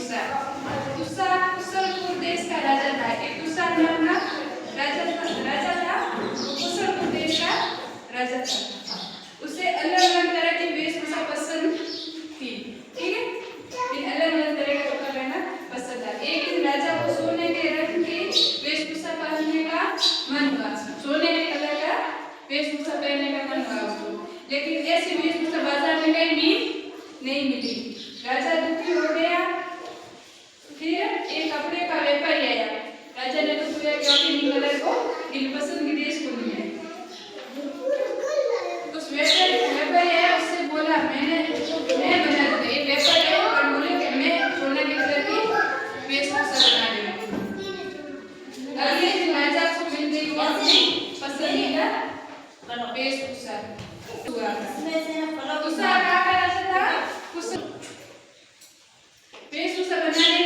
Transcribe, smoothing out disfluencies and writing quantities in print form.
तुषार। तुषार कुशलपुर देश का राजा था। एक तुषार नाम का राजा था। कुशलपुर देश का राजा था। उसे अलग अलग तरह की वेशभूषा पसंद थी। ठीक है, इन अलग अलग तरह के कपड़ा पहनना पसंद था। एक दिन राजा को सोने के रंग की वेशभूषा पहनने का मन हुआ। सोने के कलर का वेशभूषा पहनने का मन हुआ उसको, लेकिन ऐसी वेशभूषा बाजार में कहीं भी नहीं मिली। राजा दुखी हो गया। फिर एक कपड़े का व्यापारी आया। राजा ने तो पूछा क्योंकि इन कलर को इन पसंद की ड्रेस को नहीं है। उस व्यापारी आया, उससे बोला मैं बना दूंगा। एक व्यापारी आया और बोले कि मैं सोने के कलर की वेशभूषा बना दूंगा। अगले दिन राजा को मिल गई वो अपनी पसंदीदा वेशभूषा। तुषार का राजा था। वेशभूषा बनाने